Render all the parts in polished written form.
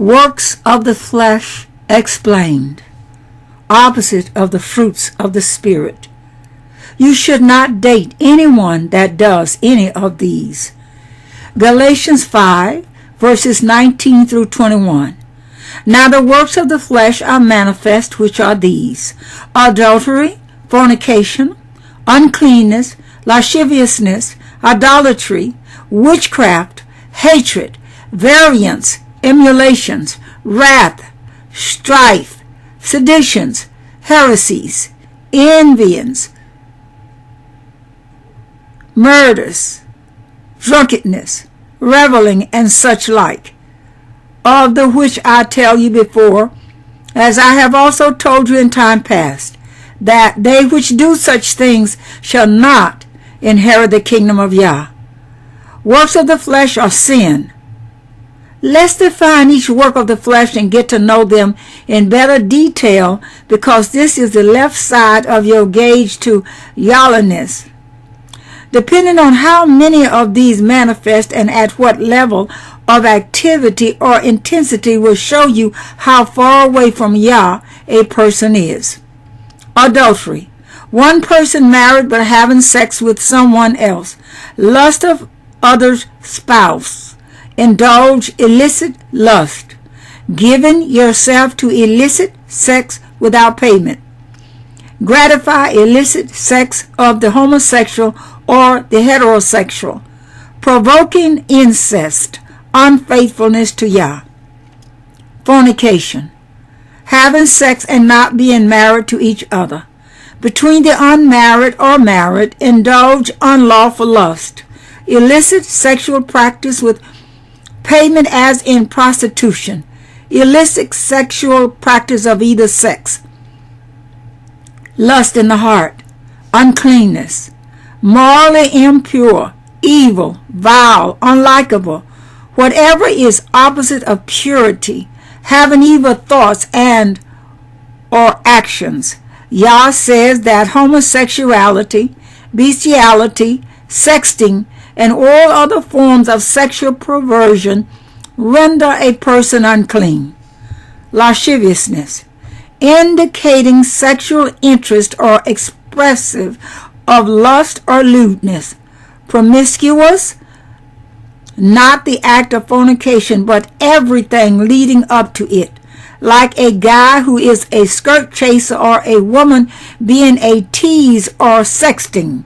Works of the flesh explained. Opposite of the fruits of the Spirit. You should not date anyone that does any of these. Galatians 5, verses 19 through 21. Now the works of the flesh are manifest, which are these: adultery, fornication, uncleanness, lasciviousness, idolatry, witchcraft, hatred, variance, emulations, wrath, strife, seditions, heresies, envyings, murders, drunkenness, reveling, and such like, of the which I tell you before, as I have also told you in time past, that they which do such things shall not inherit the kingdom of Yah. Works of the flesh are sin. Let's define each work of the flesh and get to know them in better detail, because this is the left side of your gauge to Yahliness. Depending on how many of these manifest and at what level of activity or intensity will show you how far away from Yah a person is. Adultery. One person married but having sex with someone else. Lust of other's spouse. Indulge illicit lust. Giving yourself to illicit sex without payment. Gratify illicit sex of the homosexual or the heterosexual. Provoking incest. Unfaithfulness to Yah. Fornication. Having sex and not being married to each other. Between the unmarried or married, indulge unlawful lust. Illicit sexual practice with payment, as in prostitution. Illicit sexual practice of either sex. Lust in the heart. Uncleanness. Morally impure. Evil. Vile. Unlikable. Whatever is opposite of purity, having evil thoughts and or actions. Yah says that homosexuality, bestiality, sexting, and all other forms of sexual perversion render a person unclean. Lasciviousness, indicating sexual interest or expressive of lust or lewdness. Promiscuous, not the act of fornication, but everything leading up to it, like a guy who is a skirt chaser or a woman being a tease or sexting.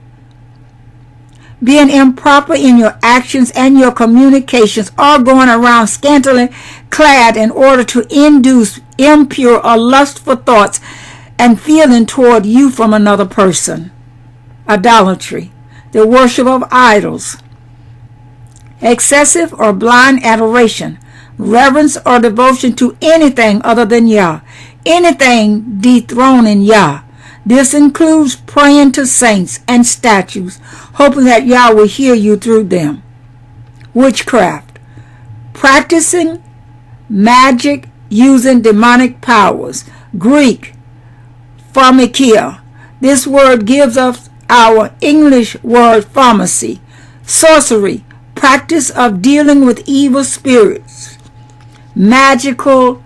Being improper in your actions and your communications, or going around scantily clad in order to induce impure or lustful thoughts and feeling toward you from another person. Idolatry, the worship of idols. Excessive or blind adoration, reverence or devotion to anything other than Yah, anything dethroning Yah. This includes praying to saints and statues, hoping that Yah will hear you through them. Witchcraft, practicing magic using demonic powers. Greek, pharmakia. This word gives us our English word pharmacy. Sorcery, practice of dealing with evil spirits. Magical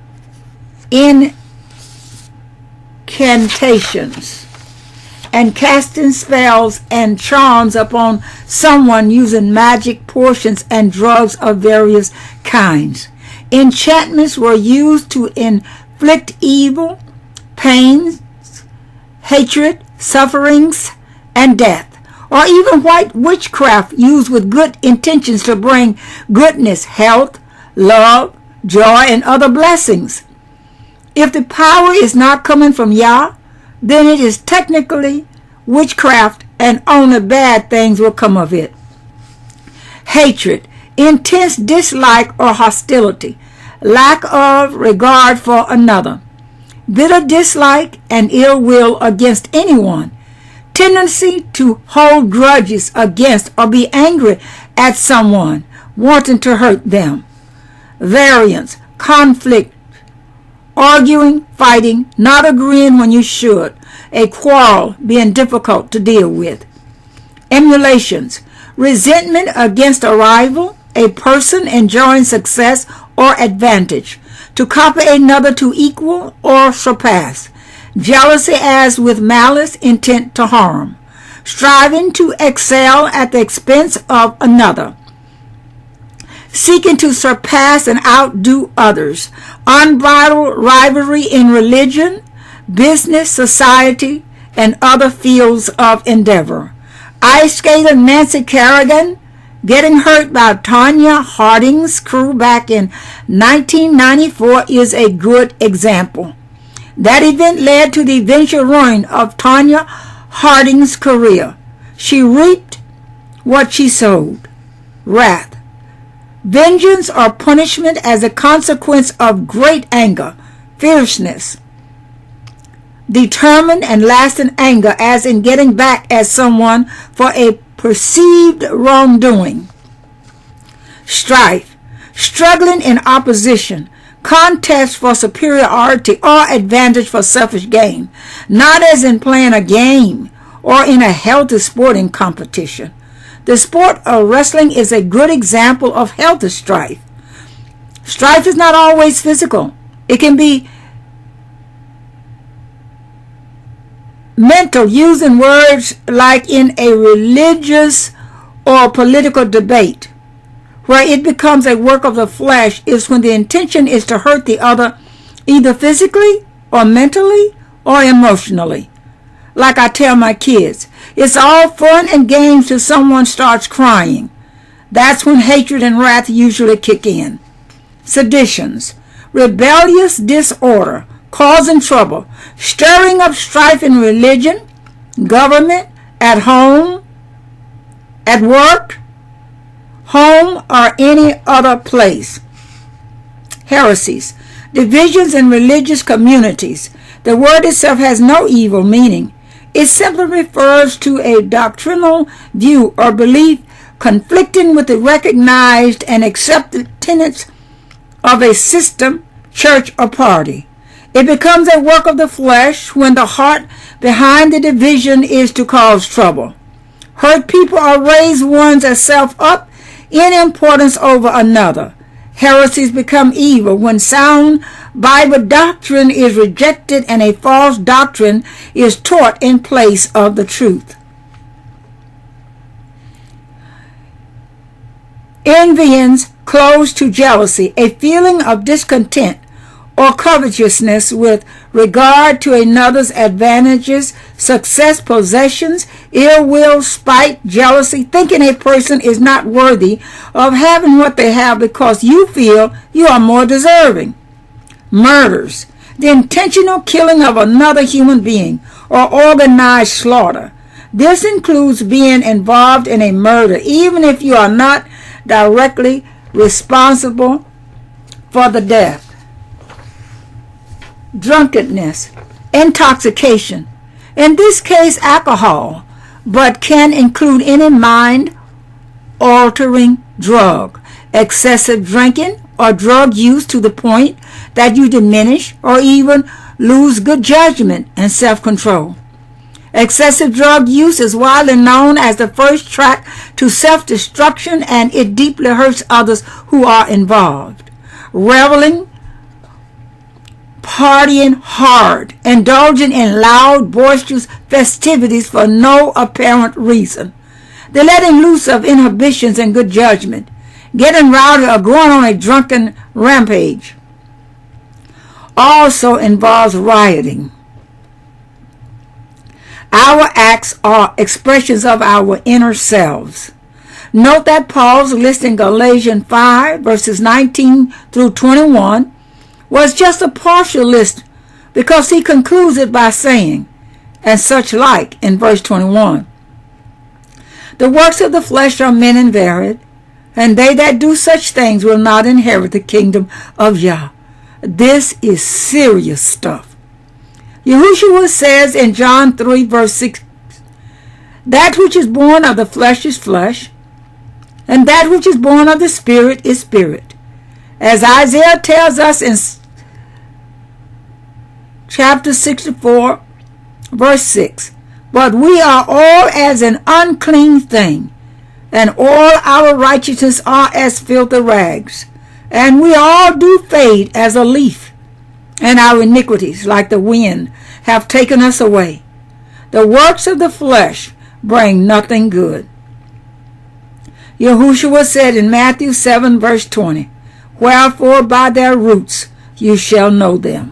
incantations and casting spells and charms upon someone using magic potions and drugs of various kinds. Enchantments were used to inflict evil, pains, hatred, sufferings, and death. Or even white witchcraft used with good intentions to bring goodness, health, love, joy, and other blessings. If the power is not coming from Yah, then it is technically witchcraft, and only bad things will come of it. Hatred, intense dislike or hostility, lack of regard for another, bitter dislike and ill will against anyone, tendency to hold grudges against or be angry at someone, wanting to hurt them. Variance, conflict, arguing, fighting, not agreeing when you should, a quarrel, being difficult to deal with. Emulations, resentment against a rival, a person enjoying success or advantage, to copy another to equal or surpass. Jealousy as with malice, intent to harm. Striving to excel at the expense of another. Seeking to surpass and outdo others. Unbridled rivalry in religion, business, society, and other fields of endeavor. Ice skater Nancy Kerrigan getting hurt by Tonya Harding's crew back in 1994 is a good example. That event led to the eventual ruin of Tonya Harding's career. She reaped what she sowed. Wrath. Vengeance or punishment as a consequence of great anger, fierceness, determined and lasting anger, as in getting back at someone for a perceived wrongdoing. Strife, struggling in opposition, contest for superiority or advantage for selfish gain, not as in playing a game or in a healthy sporting competition. The sport of wrestling is a good example of healthy strife. Strife is not always physical. It can be mental, using words like in a religious or political debate. Where it becomes a work of the flesh is when the intention is to hurt the other either physically or mentally or emotionally. Like I tell my kids, it's all fun and games till someone starts crying. That's when hatred and wrath usually kick in. Seditions, rebellious disorder, causing trouble, stirring up strife in religion, government, at home, at work, home, or any other place. Heresies, divisions in religious communities. The word itself has no evil meaning. It simply refers to a doctrinal view or belief conflicting with the recognized and accepted tenets of a system, church, or party. It becomes a work of the flesh when the heart behind the division is to cause trouble, hurt people, or raise one's self up in importance over another. Heresies become evil when sound Bible doctrine is rejected and a false doctrine is taught in place of the truth. Envyings close to jealousy, a feeling of discontent or covetousness with regard to another's advantages, success, possessions, ill will, spite, jealousy, thinking a person is not worthy of having what they have because you feel you are more deserving. Murders, the intentional killing of another human being or organized slaughter. This includes being involved in a murder, even if you are not directly responsible for the death. Drunkenness, intoxication, in this case alcohol, but can include any mind-altering drug, excessive drinking or drug use to the point that you diminish or even lose good judgment and self-control. Excessive drug use is widely known as the first track to self-destruction, and it deeply hurts others who are involved. Reveling, partying hard, indulging in loud, boisterous festivities for no apparent reason. The letting loose of inhibitions and good judgment, getting rowdy or going on a drunken rampage. Also involves rioting. Our acts are expressions of our inner selves. Note that Paul's list in Galatians 5, verses 19 through 21 was just a partial list because he concludes it by saying, and such like, in verse 21. The works of the flesh are many and varied, and they that do such things will not inherit the kingdom of Yah. This is serious stuff. Yahushua says in John 3, verse 6, that which is born of the flesh is flesh, and that which is born of the spirit is spirit. As Isaiah tells us in chapter 64, verse 6, but we are all as an unclean thing, and all our righteousness are as filthy rags. and we all do fade as a leaf, and our iniquities, like the wind, have taken us away. The works of the flesh bring nothing good. Yahushua said in Matthew 7 verse 20, Wherefore by their roots you shall know them.